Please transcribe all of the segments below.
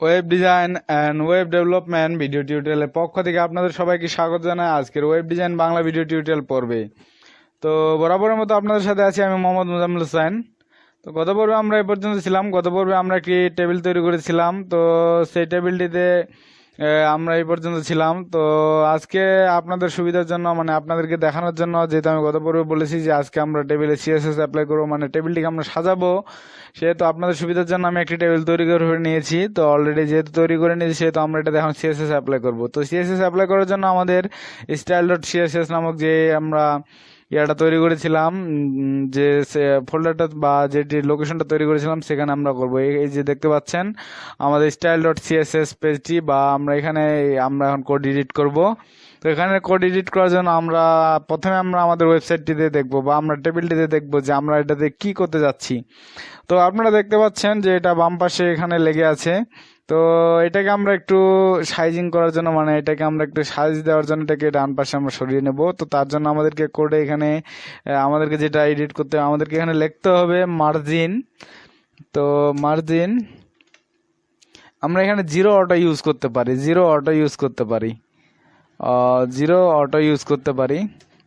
Web design and web development video টিউটোরিয়ালের পক্ষ থেকে আপনাদের সবাইকে স্বাগত জানাই আজকের web design Bangla video tutorial পর্বে। তো বরাবরের মতো আপনাদের সাথে আছি আমি মোহাম্মদ মুজাম্মিল হোসেন। তো গত পর্বে আমরা এই পর্যন্ত ছিলাম। গত পর্বে আমরা একটি টেবিল তৈরি করেছিলাম। তো সেই টেবিলটিতে আমরা এই পর্যন্ত ছিলাম। তো আজকে আপনাদের সুবিধার জন্য মানে আপনাদেরকে দেখানোর জন্য, যেহেতু আমি গত পর্বে বলেছি যে আজকে আমরা টেবিলে সিএসএস অ্যাপ্লাই করবো, মানে টেবিলটিকে আমরা সাজাবো, সেহেতু আপনাদের সুবিধার জন্য আমি একটি টেবিল তৈরি করে নিয়েছি। তো অলরেডি যেহেতু তৈরি করে নিয়েছি সেহেতু আমরা এটা এখন সিএসএস অ্যাপ্লাই করব। তো সিএসএস অ্যাপ্লাই করার জন্য আমাদের style.css নামক যে আমরা ইয়াটা তৈরি করেছিলাম, যে ফোল্ডারটা বা যেটি লোকেশনটা তৈরি করেছিলাম সেখানে আমরা করব। এই যে দেখতে পাচ্ছেন আমাদের style.css পেজটি, বা আমরা এখানে এখন কোড এডিট করব। তো এখানে কোড এডিট করার জন্য আমরা প্রথমে আমাদের ওয়েবসাইটটিতে দেখব বা আমরা টেবিলটিতে দেখব যে আমরা এটাতে কি করতে যাচ্ছি। তো আপনারা দেখতে পাচ্ছেন যে এটা বাম পাশে এখানে লেগে আছে। তো এটাকে আমরা একটু সাইজিং করার জন্য, মানে এটাকে আমরা একটু সাইজ দেওয়ার জন্য এটাকে ডান পাশে আমরা সরিয়ে নেব। তো তার জন্য আমাদেরকে কোডে এখানে আমাদেরকে যেটা এডিট করতে হবে, আমাদেরকে এখানে লিখতে হবে মার্জিন। তো মার্জিন আমরা এখানে জিরো অটো ইউজ করতে পারি, জিরো অটো ইউজ করতে পারি।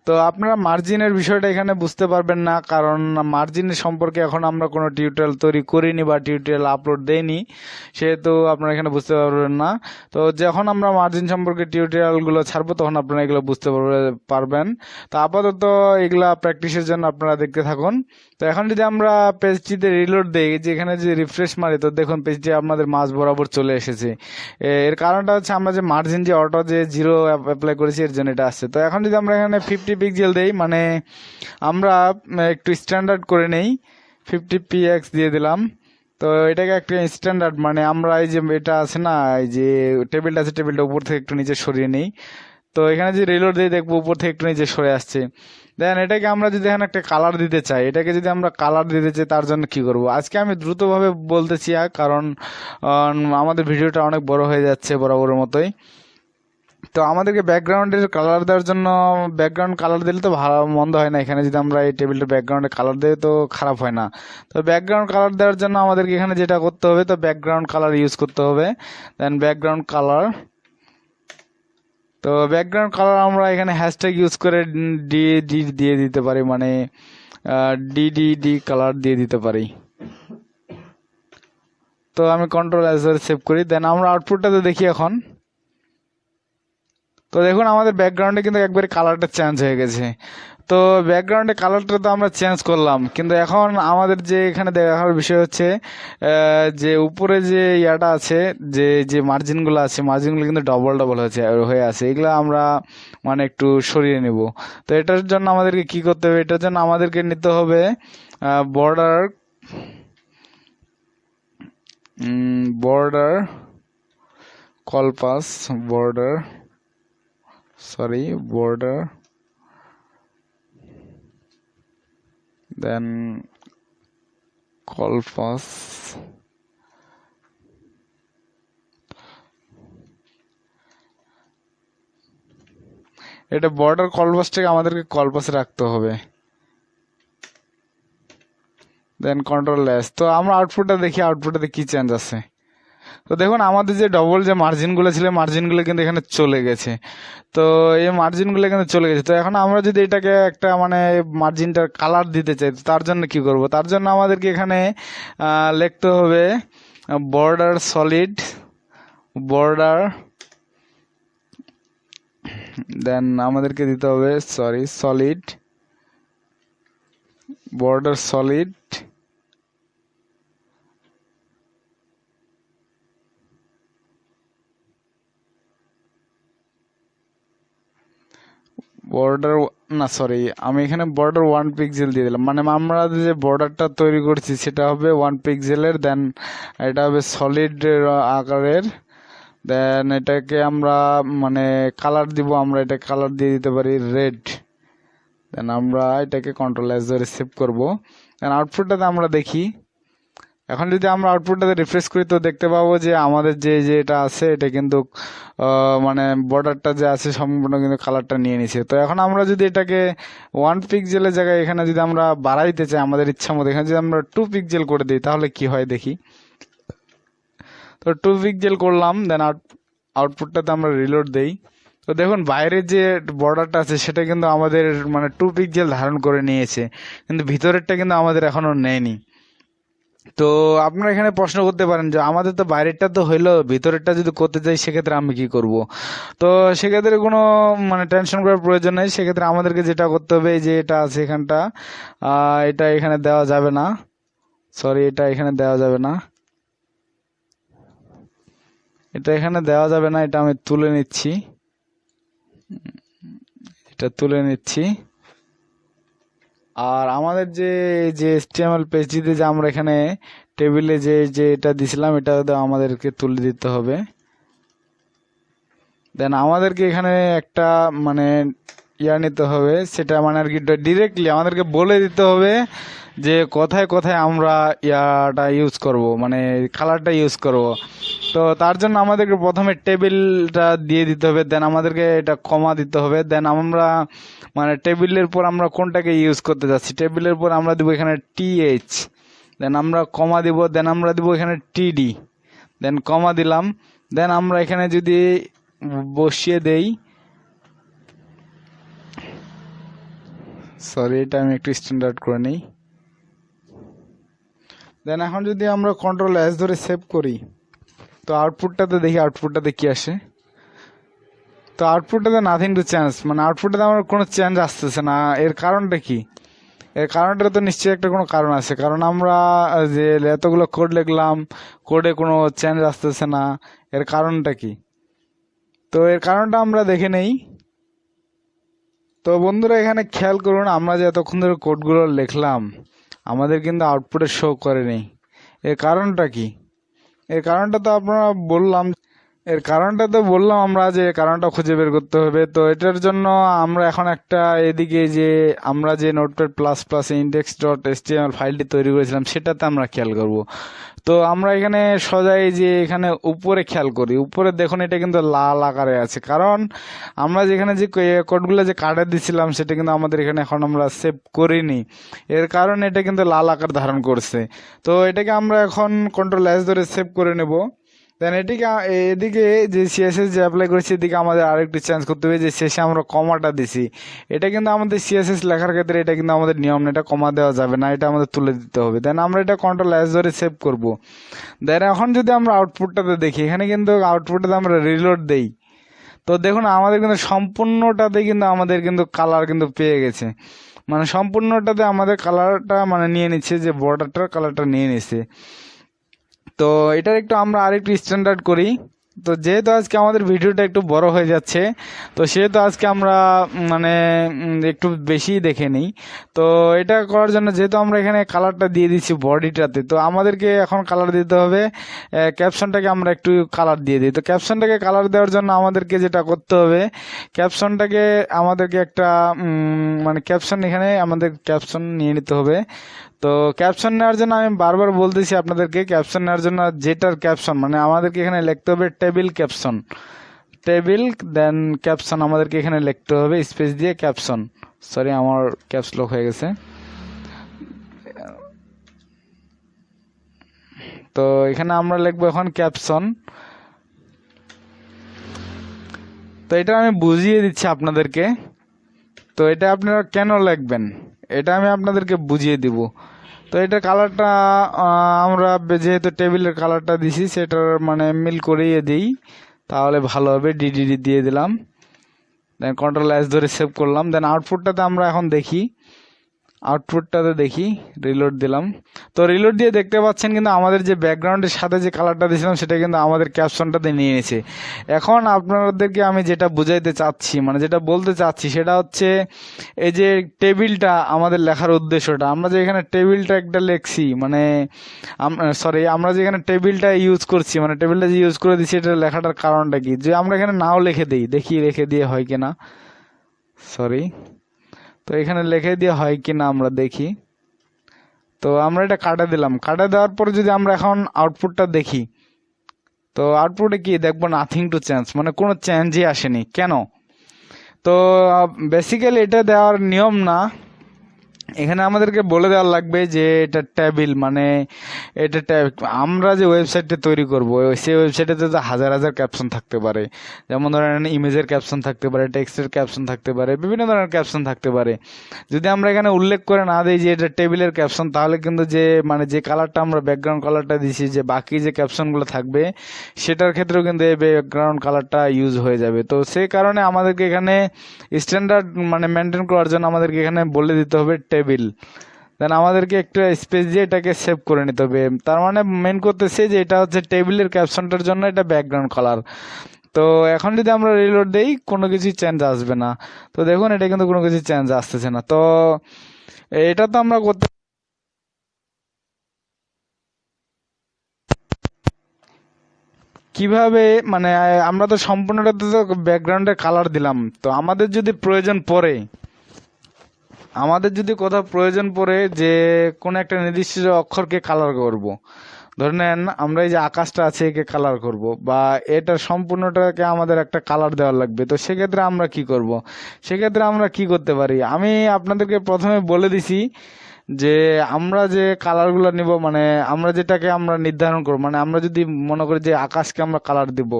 তো আপনারা মার্জিনের বিষয়টা এখানে বুঝতে পারবেন না, কারণ মার্জিনের সম্পর্কে এখন আমরা কোনো টিউটোরিয়াল তৈরি করিনি বা টিউটোরিয়াল আপলোড দেইনি, সেহেতু আপনারা এখানে বুঝতে পারবেন না। তো যখন আমরা মার্জিন সম্পর্কে টিউটোরিয়ালগুলো ছাড়বো তখন আপনারা এগুলো বুঝতে পারবেন। তো আপাতত এগুলা প্র্যাকটিসের জন্য আপনারা দেখতে থাকুন। তো এখন যদি আমরা পেজটিতে রিলোড দেই, যেখানে যে রিফ্রেশ মারি, তো দেখুন পেজটি আপনাদের মাঝ বরাবর চলে এসেছে। এর কারণটা হচ্ছে আমরা যে মার্জিন যে অটো যে জিরো অ্যাপ্লাই করেছি এর জন্য এটা আসছে। তো এখন যদি আমরা এখানে 50 পিক্সেল দেই, মানে আমরা একটু স্ট্যান্ডার্ড করে নেই, 50px দিয়ে দিলাম। তো এটাকে একটা স্ট্যান্ডার্ড, মানে আমরা এই যে এটা আছে না, এই যে টেবিলটা আছে, টেবিলটা উপর থেকে একটু নিচে সরিয়ে নেই। তো এখানে যে রিলোড দিয়ে দেখবো উপর থেকে একটু নিচে সরে আসছে। দেন এটাকে আমরা যদি এখানে একটা কালার দিতে চাই, এটাকে যদি আমরা কালার দিতে চাই তার জন্য কি করব, আজকে আমি দ্রুতভাবে বলতেছি কারণ আমাদের ভিডিওটা অনেক বড় হয়ে যাচ্ছে বরাবরের মতোই। তো আমাদেরকে ব্যাকগ্রাউন্ডের কালার দেওয়ার জন্য, ব্যাকগ্রাউন্ড কালার দিলে তো ভালো মন্দ হয় না, এখানে যদি আমরা এই টেবিলটার ব্যাকগ্রাউন্ডে কালার দিই তো খারাপ হয় না। তো ব্যাকগ্রাউন্ড কালার দেওয়ার জন্য আমাদেরকে এখানে যেটা করতে হবে, তো ব্যাকগ্রাউন্ড কালার ইউজ করতে হবে। দেন ব্যাকগ্রাউন্ড কালার, তো ব্যাকগ্রাউন্ড কালার আমরা এখানে হ্যাশট্যাগ ইউজ করে ডি ডি দিয়ে দিতে পারি, মানে ডি কালার দিয়ে দিতে পারি। তো আমি কন্ট্রোল এস ধরে সেভ করি। দেন আমরা আউটপুটটাতে দেখি এখন। তো দেখুন আমাদের ব্যাকগ্রাউন্ডে কিন্তু একবারে কালারটা চেঞ্জ হয়ে গেছে। তো ব্যাকগ্রাউন্ডে কালারটা তো আমরা চেঞ্জ করলাম, কিন্তু এখন আমাদের যে এখানে দেখার বিষয় হচ্ছে যে উপরে যে ইয়াটা আছে, যে যে মার্জিনগুলো আছে, মার্জিনগুলো কিন্তু ডবল হয়ে আছে, এগুলো আমরা মানে একটু সরিয়ে নেব। তো এটার জন্য আমাদেরকে কি করতে হবে, এটার জন্য আমাদেরকে নিতে হবে বর্ডার বর্ডার কলপাস বর্ডার then কলপাস, এটা বর্ডার কলপাসটাকে আমাদেরকে কলপাসে রাখতে হবে। দেন কন্ট্রোল এস। তো আমরা আউটপুটটা দেখি, আউটপুটটাতে কি চেঞ্জ আছে। তো দেখুন আমাদের যে ডবল যে মার্জিনগুলো ছিল, মার্জিনগুলো কিন্তু এখানে চলে গেছে। তো এই মার্জিনগুলো কিন্তু চলে গেছে। তো এখন আমরা যদি এটাকে একটা মানে মার্জিনটার কালার দিতে চাই, তার জন্য কি করব, তার জন্য আমাদেরকে এখানে লিখতে হবে বর্ডার সলিড বর্ডার, দেন আমাদেরকে দিতে হবে সলিড বর্ডার সলিড, বর্ডার না সরি, আমি এখানে বর্ডার 1 পিক্সেল দিয়ে দিলাম, মানে আমরা যে বর্ডারটা তৈরি করছি সেটা হবে 1 পিক্সেলের। দেন এটা হবে সলিড আকারের। দেন এটাকে আমরা মানে কালার দিব, আমরা এটা কালার দিয়ে দিতে পারি রেড। দেন আমরা এটাকে কন্ট্রোল এস ধরে সেভ করবো। দেন আউটপুটটাতে আমরা দেখি। এখন যদি আমরা আউটপুটটাতে রিফ্রেশ করি তো দেখতে পাবো যে আমাদের যে এটা আছে এটা কিন্তু মানে বর্ডারটা যে আছে সম্পূর্ণ কিন্তু কালারটা নিয়ে নিছে। তো এখন আমরা যদি এটাকে 1 পিক্সেলের জায়গায় এখানে যদি আমরা বাড়াইতে চাই আমাদের ইচ্ছা মতো, এখানে যদি আমরা 2 পিক্সেল করে দিই তাহলে কি হয় দেখি। তো 2 পিক্সেল করলাম, দেন আউটপুটটাতে আমরা রিলোড দেই। তো দেখুন বাইরের যে বর্ডারটা আছে সেটা কিন্তু আমাদের মানে 2 পিক্সেল ধারণ করে নিয়েছে, কিন্তু ভিতরেরটা কিন্তু আমাদের এখনো নেয়নি। তো আপনারা এখানে প্রশ্ন করতে পারেন যে আমাদের তো বাইরেরটা তো হইলো, ভিতরেরটা যদি করতে চাই সেক্ষেত্রে আমি কি করব। তো সেক্ষেত্রে কোনো মানে টেনশন করার প্রয়োজন নেই। সেক্ষেত্রে আমাদেরকে যেটা করতে হবে, এই যে এটা আছে এখানটা, এটা এখানে দেওয়া যাবে না, সরি এটা এখানে দেওয়া যাবে না, এটা এখানে দেওয়া যাবে না, এটা আমি তুলে নিচ্ছি, এটা তুলে নিচ্ছি। আর আমাদের যে যে HTML পেজটিতে যে আমরা এখানে টেবিলে যে যে এটা দিছিলাম, এটা আমাদেরকে তুলে দিতে হবে। দেন আমাদেরকে এখানে একটা মানে নিতে হবে, সেটা মানে আর কি ডিরেক্টলি আমাদেরকে বলে দিতে হবে যে কোথায় কোথায় আমরা ইয়াটা ইউজ করব, মানে কালারটা ইউজ করব। তো তার জন্য আমাদেরকে প্রথমে টেবিলটা দিয়ে দিতে হবে, দেন আমাদেরকে এটা কমা দিতে হবে, দেন আমরা মানে টেবিলের পর আমরা কোনটাকে ইউজ করতে যাচ্ছি, টেবিলের পর আমরা দিব এখানে TH, দেন আমরা কমা দিব, দেন আমরা দিব এখানে TD, দেন কমা দিলাম। দেন আমরা এখানে যদি বসিয়ে দেই, সরি এটা আমি একটু স্ট্যান্ডার্ড করে নিই। দেন এখন যদি আমরা Ctrl+S ধরে সেভ করি, তো আউটপুটটাতে দেখি আউটপুটটাতে কি আসে। তো আউটপুটটাতে নাথিং টু চেঞ্জ, মানে আউটপুটটাতে আমার কোনো চেঞ্জ আসতেছে না। এর কারণটা কি? এর কারণটা তো নিশ্চয়ই একটা কোনো কারণ আছে, কারণ আমরা যে এতগুলো কোড লিখলাম, কোডে কোনো চেঞ্জ আসতেছে না। এর কারণটা কি? তো এর কারণটা আমরা দেখে নেই। তো বন্ধুরা এখানে খেয়াল করুন, আমরা যে এতক্ষণ ধরে কোডগুলো লিখলাম আমাদের কিন্তু আউটপুটে শো করেনি। এর কারণটা কি? এর কারণটা তো আমরা যে কারণটা খুঁজে বের করতে হবে। তো এটার জন্য আমরা এখন একটা এদিকে যে আমরা যে নোটপ্যাড প্লাস প্লাস index.html ফাইলটি তৈরি করেছিলাম সেটাতে আমরা খেয়াল করব। তো আমরা এখানে সজাই যে এখানে উপরে খেয়াল করি, উপরে দেখুন এটা কিন্তু লাল আকারে আছে, কারণ আমরা যেখানে যে কোডগুলো যে কাটে দিছিলাম সেটা কিন্তু আমাদের এখানে এখন আমরা সেভ করিনি। এর কারণে এটা কিন্তু লাল আকার ধারণ করছে। তো এটাকে আমরা এখন Ctrl+S ধরে সেভ করে নেব। দেন এদিকে যে CSS যে অ্যাপ্লাই করেছি এদিকে আমাদের আরেকটু চেঞ্জ করতে হবে, যে শেষে আমরা কমাটা দিছি। এটা কিন্তু আমাদের CSS লেখার ক্ষেত্রে এটা কিন্তু আমাদের নিয়ম না, এটা কমা দেওয়া যাবে না, এটা আমাদের তুলে দিতে হবে। দেন আমরা এটা Ctrl+S ধরে সেভ করব। দেন এখন যদি আমরা আউটপুটটাতে দেখি, এখানে কিন্তু আউটপুটটাতে আমরা রিলোড দেই, তো দেখুন আমাদের কিন্তু সম্পূর্ণটাতে কিন্তু আমাদের কিন্তু কালার কিন্তু পেয়ে গেছে, মানে সম্পূর্ণটাতে আমাদের কালারটা মানে নিয়ে নিচ্ছে, যে বর্ডারটার কালারটা নিয়ে নিচ্ছে। তো এটার একটু আমরা আরেকটু স্ট্যান্ডার্ড করি। তো যেহেতু আজকে আমাদের ভিডিওটা একটু বড় হয়ে যাচ্ছে, তো সেহেতু আজকে আমরা মানে একটু বেশি দেখে নিই। তো এটা করার জন্য যেহেতু আমরা এখানে কালারটা দিয়ে দিচ্ছি বডিটাতে, তো আমাদেরকে এখন কালার দিতে হবে, ক্যাপশনটাকে আমরা একটু কালার দিয়ে দিই। তো ক্যাপশনটাকে কালার দেওয়ার জন্য আমাদেরকে যেটা করতে হবে, ক্যাপশনটাকে আমাদেরকে একটা মানে ক্যাপশন এখানে আমাদের ক্যাপশন নিয়ে নিতে হবে। তো ক্যাপশন নেওয়ার জন্য আমি বারবার বলতেছি আপনাদেরকে, ক্যাপশন নেওয়ার জন্য যেটার ক্যাপশন মানে আমাদেরকে এখানে লিখতে হবে টেবিল ক্যাপশন, টেবিল দেন ক্যাপশন আমাদেরকে এখানে লিখতে হবে স্পেস দিয়ে ক্যাপশন। সরি আমার ক্যাপস লক হয়ে গেছে। তো এখানে আমরা লিখবো এখন ক্যাপশন। তো এটা আমি বুঝিয়ে দিচ্ছি আপনাদেরকে। তো এটা আপনারা কেন লিখবেন এটা আমি আপনাদেরকে বুঝিয়ে দিব। তো এটা কালারটা আমরা যেহেতু টেবিলের কালারটা দিছি সেটার মানে মিল করিয়ে দিই, তাহলে ভালো হবে। ডিডিডি দিয়ে দিলাম, দেন Ctrl+S ধরে সেভ করলাম। দেন আউটপুটটাতে আমরা এখন দেখি, রিলোড দিলাম। তো রিলোড দিয়ে দেখতে পাচ্ছেন কিন্তু আমাদের যে ব্যাকগ্রাউন্ডের সাথে যে কালারটা দিয়েছিলাম সেটা কিন্তু আমাদের ক্যাপশনটাতে নিয়ে নিয়েছে। এখন আপনাদেরকে আমি যেটা বুঝাইতে চাচ্ছি মানে যেটা বলতে চাচ্ছি সেটা হচ্ছে এই যে টেবিলটা আমাদের লেখার উদ্দেশ্যটা, আমরা যে এখানে টেবিলটা একটা লিখছি মানে আমরা যে এখানে টেবিলটা ইউজ করছি মানে টেবিলটা যে ইউজ করে দিচ্ছি এটা লেখাটার কারণটা কি, যে আমরা এখানে নাও লিখে দিই, দেখি রেখে দিয়ে হয় কিনা, তো এখানে লিখে দিয়ে হয় কিনা আমরা দেখি। তো আমরা এটা কাটা দিলাম, কাটা দেওয়ার পরে যদি আমরা এখন আউটপুটটা দেখি, তো আউটপুটে কি দেখবো, নাথিং টু চেঞ্জ, মানে কোনো চেঞ্জই আসেনি। কেন? তো বেসিক্যালি এটা দেওয়ার নিয়ম না, এখানে আমাদেরকে বলে দেওয়া লাগবে যে এটা টেবিল, মানে এটা আমরা যে ওয়েবসাইটটা তৈরি করব সেই ওয়েবসাইটে তো হাজার হাজার ক্যাপশন থাকতে পারে। যেমন ধরেন ইমেজের ক্যাপশন থাকতে পারে, টেক্সটের ক্যাপশন থাকতে পারে, বিভিন্ন ধরনের ক্যাপশন থাকতে পারে। যদি আমরা এখানে উল্লেখ করে না দিই যে এটা টেবিলের ক্যাপশন, তাহলে কিন্তু যে মানে যে কালারটা আমরা ব্যাকগ্রাউন্ড কালারটা দিছি, যে বাকি যে ক্যাপশনগুলো থাকবে সেটার ক্ষেত্রেও কিন্তু এই ব্যাকগ্রাউন্ড কালারটা ইউজ হয়ে যাবে। তো সেই কারণে আমাদেরকে এখানে স্ট্যান্ডার্ড মানে মেনটেন করার জন্য আমাদেরকে এখানে বলে দিতে হবে টেবিল। দেন আমাদেরকে একটা স্পেস দিয়ে এটাকে সেভ করে নিতে হবে। তার মানে মেন করতেছে যে এটা হচ্ছে টেবিলের ক্যাপশনটার জন্য এটা ব্যাকগ্রাউন্ড কালার। তো এখন যদি আমরা রিলোড দেই কোনো কিছু চেঞ্জ আসবে না। তো দেখুন এটা কিন্তু কোনো কিছু চেঞ্জ আসতেছে না। তো এটা তো আমরা করতে কিভাবে, মানে আমরা তো সম্পূর্ণটাতে তো ব্যাকগ্রাউন্ডে কালার দিলাম। তো আমাদের যদি কোথাও প্রয়োজন পড়ে যে কোনো একটা নির্দিষ্ট অক্ষরকে কালার করব, ধরে নেন আমরা এই যে আকাশটা আছে একে কালার করব, বা এটা সম্পূর্ণটাকে আমাদের একটা কালার দেওয়া লাগবে। তো সেক্ষেত্রে আমরা কি করব, সেক্ষেত্রে আমরা কি করতে পারি, আমি আপনাদেরকে প্রথমে বলে দিছি যে আমরা যে কালারগুলো নিব, মানে আমরা যেটাকে আমরা নির্ধারণ করব, মানে আমরা যদি মনে করি যে আকাশকে আমরা কালার দিব,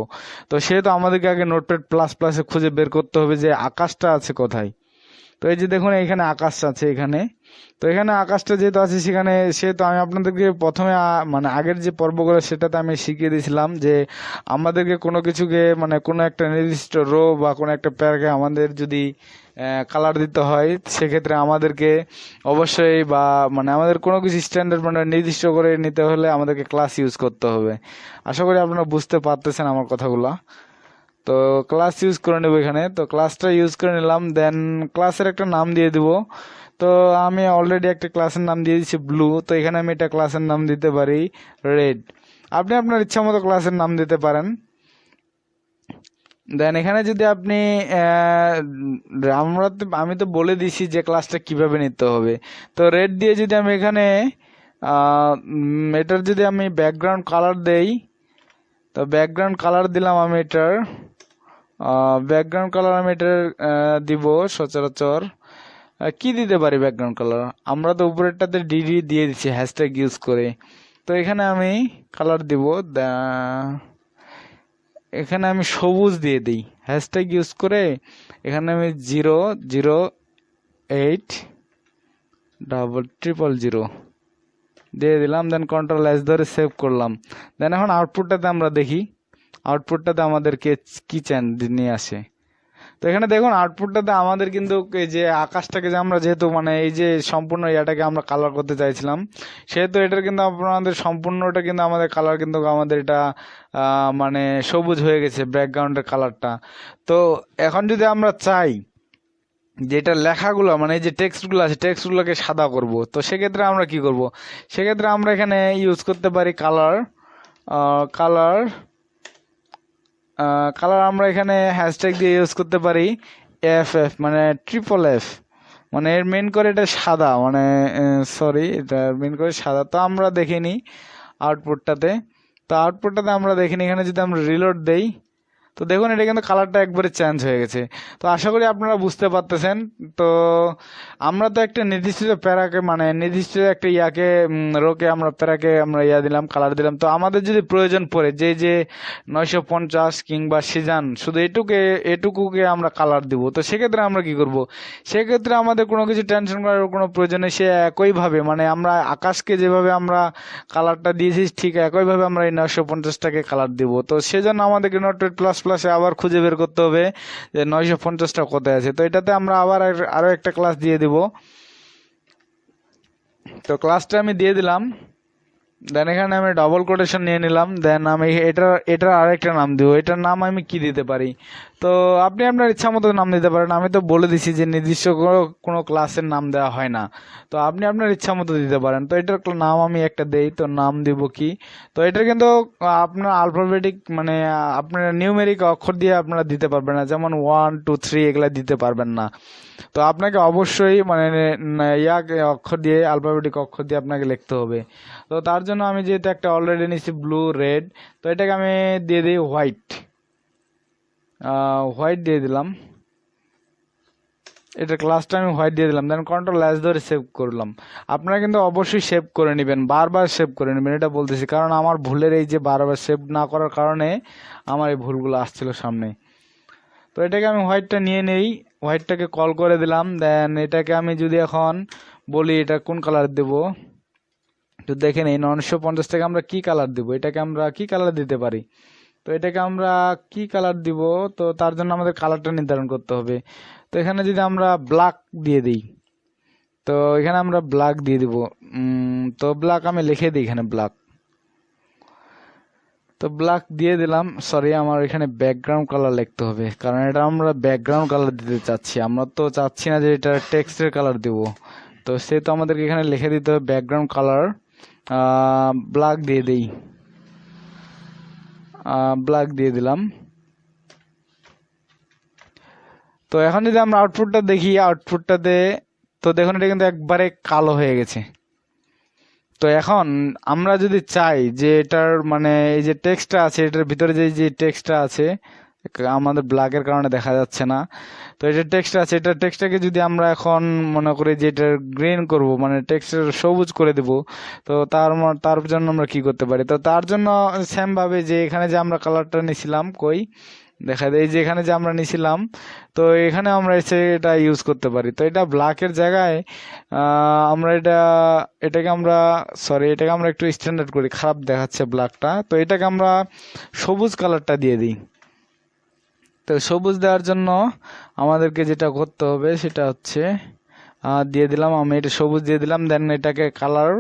তো সেহেতু আমাদেরকে আগে নোটপ্যাড প্লাস প্লাসে খুঁজে বের করতে হবে যে আকাশটা আছে কোথায়। তো এই যে দেখুন এখানে আকাশ আছে এখানে। তো এখানে আকাশটা যেহেতু আছে সেখানে, সেহেতু আমি আপনাদেরকে প্রথমে মানে আগের যে পর্বগুলো সেটাতে আমি শিখিয়ে দিয়েছিলাম যে আমাদেরকে কোনো কিছুকে মানে কোনো একটা নির্দিষ্ট রো বা কোনো একটা প্যারাকে আমাদের যদি কালার দিতে হয়, সেক্ষেত্রে আমাদেরকে অবশ্যই বা মানে আমাদের কোনো কিছু স্ট্যান্ডার্ড মানে নির্দিষ্ট করে নিতে হলে আমাদেরকে ক্লাস ইউজ করতে হবে। আশা করি আপনারা বুঝতে পারতেছেন আমার কথাগুলো। তো ক্লাস ইউজ করে নেব এখানে। তো ক্লাসটা ইউজ করে নিলাম, দেন ক্লাসের একটা নাম দিয়ে দিব। তো আমি অলরেডি একটা ক্লাসের নাম দিয়ে দিচ্ছি ব্লু। তো এখানে আমি এটা ক্লাসের নাম দিতে পারি রেড। আপনি আপনার ইচ্ছা মতো ক্লাসের নাম দিতে পারেন। দেন এখানে যদি আপনি আমি তো বলে দিছি যে ক্লাসটা কিভাবে নিতে হবে। তো রেড দিয়ে যদি আমি এখানে এটার যদি আমি ব্যাকগ্রাউন্ড কালার দেই, তো ব্যাকগ্রাউন্ড কালার দিলাম আমি এটার ব্যাকগ্রাউন্ড কালার আমি এটার দিব সচরাচর কি দিতে পারি ব্যাকগ্রাউন্ড কালার, আমরা তো উপরেরটাতে ডিডি দিয়ে দিচ্ছি হ্যাশট্যাগ ইউজ করে। তো এখানে আমি কালার দিব, এখানে আমি সবুজ দিয়ে দিই হ্যাশট্যাগ ইউজ করে। এখানে আমি 0080000 দিয়ে দিলাম, দেন কন্ট্রোল এস ধরে সেভ করলাম। দেন এখন আউটপুটটাতে আমরা দেখি আউটপুটটাতে আমাদেরকে কি চেঞ্জ নিয়ে আসে। তো এখানে দেখুন আউটপুটটাতে আমাদের কিন্তু এই যে আকাশটাকে যে আমরা যেহেতু মানে এই যে সম্পূর্ণ ইয়াটাকে আমরা কালার করতে চাইছিলাম, সেহেতু এটার কিন্তু আপনাদের সম্পূর্ণটা কিন্তু আমাদের কালার কিন্তু আমাদের এটা মানে সবুজ হয়ে গেছে ব্যাকগ্রাউন্ডের কালারটা। তো এখন যদি আমরা চাই যেটা লেখাগুলো মানে এই যে টেক্সটগুলো আছে টেক্সটগুলোকে সাদা করব, তো সেক্ষেত্রে আমরা কি করব, সেক্ষেত্রে আমরা এখানে ইউজ করতে পারি কালার কালার কালার আমরা এখানে হ্যাশট্যাগ দিয়ে ইউজ করতে পারি মানে FF, মানে এর মেন করে এটা সাদা, মানে সরি এটা মেন করে সাদা। তো আমরা দেখে নিই আউটপুটটাতে। তো আউটপুটটাতে আমরা দেখে নিই এখানে যদি আমরা রিলোড দেই, তো দেখুন এটা কিন্তু কালারটা একবারে চেঞ্জ হয়ে গেছে। তো আশা করি আপনারা বুঝতে পারতেছেন। তো আমরা তো একটা নির্দিষ্ট প্যারাকে মানে নির্দিষ্ট একটা রোকে আমরা প্যারাকে আমরা দিলাম কালার দিলাম। তো আমাদের যদি প্রয়োজন পড়ে যে 950 কিংবা সিজান শুধু এটুকুকে আমরা কালার দিব, তো সেক্ষেত্রে আমরা কি করব, সেক্ষেত্রে আমাদের কোনো কিছু টেনশন করার কোনো প্রয়োজন নেই। সে একইভাবে মানে আমরা আকাশকে যেভাবে আমরা কালারটা দিয়েছি ঠিক একইভাবে আমরা এই 950টাকে কালার দিব। তো সেজন্য আমাদেরকে নোটপ্যাড প্লাস প্লাসে আবার খুঁজে বের করতে হবে যে 950টা কোথায় আছে। তো এটাতে আমরা আবার আরো একটা ক্লাস দিয়ে দিব। তো ক্লাসটা আমি দিয়ে দিলাম, দেন এখানে আমি ডবল কোটেশন নিয়ে নিলাম, দেন আমি এটার আরেকটা নাম দিব। এটার নাম আমি কি দিতে পারি, তো আপনি আপনার ইচ্ছা মতো নাম দিতে পারেন। আমি তো বলে দিছি যে নির্দিষ্ট কোনো ক্লাসের নাম দেওয়া হয় না, তো আপনি আপনার ইচ্ছা মতো দিতে পারেন। তো এটার নাম আমি একটা দেই, তো নাম দিব কি, তো এটা কিন্তু আপনার আলফাবেটিক মানে আপনার নিউমেরিক অক্ষর দিয়ে আপনারা দিতে পারবেন না, যেমন 1 2 3 এগুলা দিতে পারবেন না। তো আপনাকে অবশ্যই মানে অক্ষর দিয়ে আলফাবেটিক অক্ষর দিয়ে আপনাকে লিখতে হবে। তো তার জন্য আমি যেহেতু একটা অলরেডি নিচ্ছি ব্লু রেড, তো এটাকে আমি দিয়ে দিই হোয়াইট দিয়ে দিলাম। এটা ক্লাসটা আমি হোয়াইট দিয়ে দিলাম, দেন কন্ট্রোল এস ধরে সেভ করলাম। আপনারা কিন্তু অবশ্যই সেভ করে নেবেন, বারবার সেভ করে নেবেন, এটা বলতেছি কারণ আমার ভুলের এই যে বারবার সেভ না করার কারণে আমার এই ভুলগুলো আসছিল সামনে। তো এটাকে আমি হোয়াইটটা নিয়ে নেই, হোয়াইটটাকে কল করে দিলাম। দেন এটাকে আমি যদি এখন বলি এটা কোন কালার দেব, তো দেখে নেই 950 থেকে আমরা কি কালার দিব, এটাকে আমরা কি কালার দিতে পারি। তো এটাকে আমরা কি কালার দিব, তো তার জন্য আমাদের কালারটা নির্ধারণ করতে হবে। তো এখানে যদি আমরা ব্ল্যাক দিয়ে দিই, তো এখানে আমরা ব্ল্যাক দিয়ে দিব। তো ব্ল্যাক আমি লিখে দিই এখানে ব্ল্যাক। তো ব্ল্যাক দিয়ে দিলাম। সরি, আমার এখানে ব্যাকগ্রাউন্ড কালার লিখতে হবে, কারণ এটা আমরা ব্যাকগ্রাউন্ড কালার দিতে চাচ্ছি, আমরা তো চাচ্ছি না যে এটা টেক্সটের কালার দিব। তো সেহেতু আমাদেরকে এখানে লিখে দিতে হবে ব্যাকগ্রাউন্ড কালার, ব্ল্যাক দিয়ে দিই, ব্ল্যাক দিয়ে দিলাম। তো এখন যদি আমরা আউটপুটটা দেখি, আউটপুটটাতে তো দেখুন এটা কিন্তু একবারে কালো হয়ে গেছে। তো এখন আমরা যদি চাই যে এটার মানে এই যে টেক্সটটা আছে, এটার ভিতরে যে টেক্সটটা আছে আমাদের ব্ল্যাকের কারণে দেখা যাচ্ছে না, তো এটা টেক্সট আছে, এটা টেক্সটটাকে যদি আমরা এখন মনে করি যে এটা গ্রিন করব, মানে টেক্সটের সবুজ করে দেব, তো তার জন্য আমরা কি করতে পারি। তো তার জন্য সেম ভাবে যে এখানে যে আমরা কালারটা নিছিলাম, কই দেখা যায় এই যে এখানে যে আমরা নিছিলাম, তো এখানে আমরা এসে এটা ইউজ করতে পারি। তো এটা ব্ল্যাকের জায়গায় আমরা এটাকে আমরা এটাকে আমরা একটু স্ট্যান্ডার্ড করি, খারাপ দেখাচ্ছে ব্ল্যাকটা, তো এটাকে আমরা সবুজ কালারটা দিয়ে দিই। তো সবুজ দেওয়ার জন্য আমাদেরকে যেটা করতে হবে সেটা হচ্ছে দিয়ে দিলাম, আমি এটা সবুজ দিয়ে দিলাম। দেন এটাকে কালার,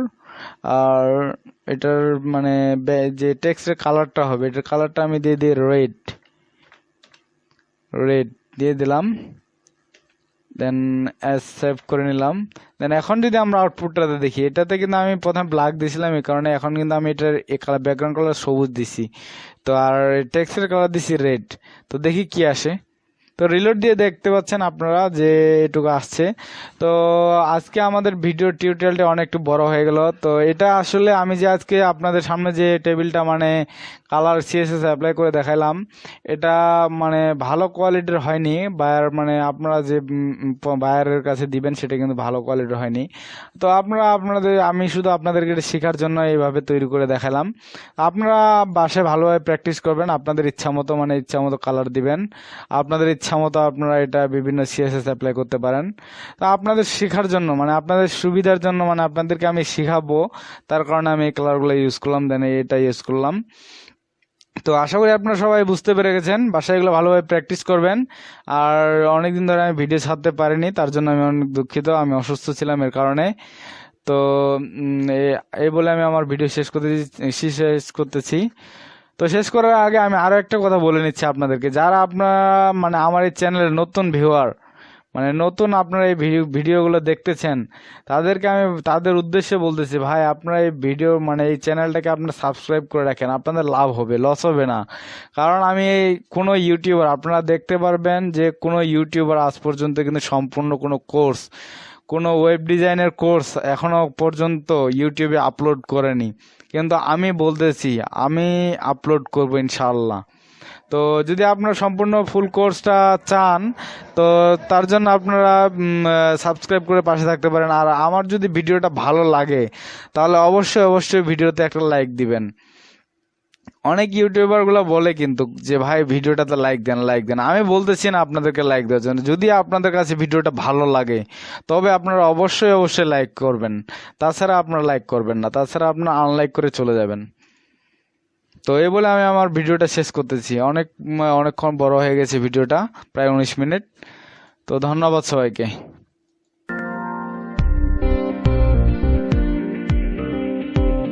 আর এটার মানে যে টেক্সটের কালারটা হবে, এটার কালারটা আমি দিয়ে দিই রেড, রেড দিয়ে দিলাম। দেন অ্যাজ সেভ করে নিলাম। দেন এখন যদি আমরা আউটপুটটাতে দেখি, এটাতে কিন্তু আমি প্রথমে ব্ল্যাক দিয়েছিলাম, এই কারণে এখন কিন্তু আমি এটার কালার ব্যাকগ্রাউন্ড কালার সবুজ দিছি, তো আর টেক্সটের কালার দিছি রেড। তো দেখি কি আসে। তো রিলোড দিয়ে দেখতে পাচ্ছেন আপনারা যে এটুকু আসছে। তো আজকে আমাদের ভিডিও টিউটোরিয়ালটা অনেকটু বড় হয়ে গেল। তো এটা আসলে আমি যে আজকে আপনাদের সামনে যে টেবিলটা মানে কালার সিএসএস অ্যাপ্লাই করে দেখাইলাম, এটা মানে ভালো কোয়ালিটির হয়নি, বায়ার মানে আপনারা যে বায়ারের কাছে দিবেন সেটা কিন্তু ভালো কোয়ালিটির হয়নি। তো আমি শুধু আপনাদেরকে এটা শেখার জন্য এইভাবে তৈরি করে দেখালাম। আপনারা বাসায় ভালোভাবে প্র্যাকটিস করবেন, আপনাদের ইচ্ছা মতো কালার দিবেন, আপনাদের ইচ্ছা মতো আপনারা এটা বিভিন্ন সিএসএস অ্যাপ্লাই করতে পারেন। তো আপনাদের শেখার জন্য মানে আপনাদের সুবিধার জন্য মানে আপনাদেরকে আমি শিখাবো, তার কারণে আমি এই কালারগুলো ইউজ করলাম, দেন এটা ইউজ করলাম। তো আশা করি আপনারা সবাই বুঝতে পেরে গেছেন, বাসায় এগুলো ভালোভাবে প্র্যাকটিস করবেন। আর অনেকদিন ধরে আমি ভিডিও ছাড়তে পারিনি, তার জন্য আমি অনেক দুঃখিত, আমি অসুস্থ ছিলাম এর কারণে। তো এই বলে আমি আমার ভিডিও শেষ করতেছি। তো শেষ করার আগে আমি আরো একটা কথা বলে নিচ্ছি আপনাদেরকে, যারা আপনারা মানে আমার এই চ্যানেলের নতুন ভিউয়ার, মানে নতুন আপনারা এই ভিডিওগুলো দেখতেছেন, তাদের উদ্দেশ্যে বলতেছি, ভাই আপনারা এই ভিডিও মানে এই চ্যানেলটাকে আপনারা সাবস্ক্রাইব করে রাখেন, আপনাদের লাভ হবে, লস হবে না। কারণ আমি কোনো ইউটিউবার আপনারা দেখতে পারবেন যে কোনো ইউটিউবার আজ পর্যন্ত কিন্তু সম্পূর্ণ কোনো ওয়েব ডিজাইনের কোর্স এখনো পর্যন্ত ইউটিউবে আপলোড করেনি, কিন্তু আমি বলতেছি আমি আপলোড করব ইনশাআল্লাহ। তো যদি আপনারা সম্পূর্ণ ফুল কোর্সটা চান, তো তার জন্য আপনারা সাবস্ক্রাইব করে পাশে থাকতে পারেন। আর আমার যদি ভিডিওটা ভালো লাগে তাহলে অবশ্যই ভিডিওতে একটা লাইক দিবেন। অনেক ইউটিউবার গুলো বলে কিন্তু যে ভাই ভিডিওটাতে লাইক দেন, আমি বলতেছি না আপনাদেরকে লাইক দেওয়ার জন্য, যদি আপনাদের কাছে ভিডিওটা ভালো লাগে তবে আপনারা অবশ্যই লাইক করবেন, তাছাড়া আপনারা লাইক করবেন না, তাছাড়া আপনারা আনলাইক করে চলে যাবেন। তো এই বলে আমি আমার ভিডিওটা শেষ করতেছি, অনেকক্ষণ বড় হয়ে গেছে ভিডিওটা, প্রায় 19 মিনিট। তো ধন্যবাদ সবাইকে।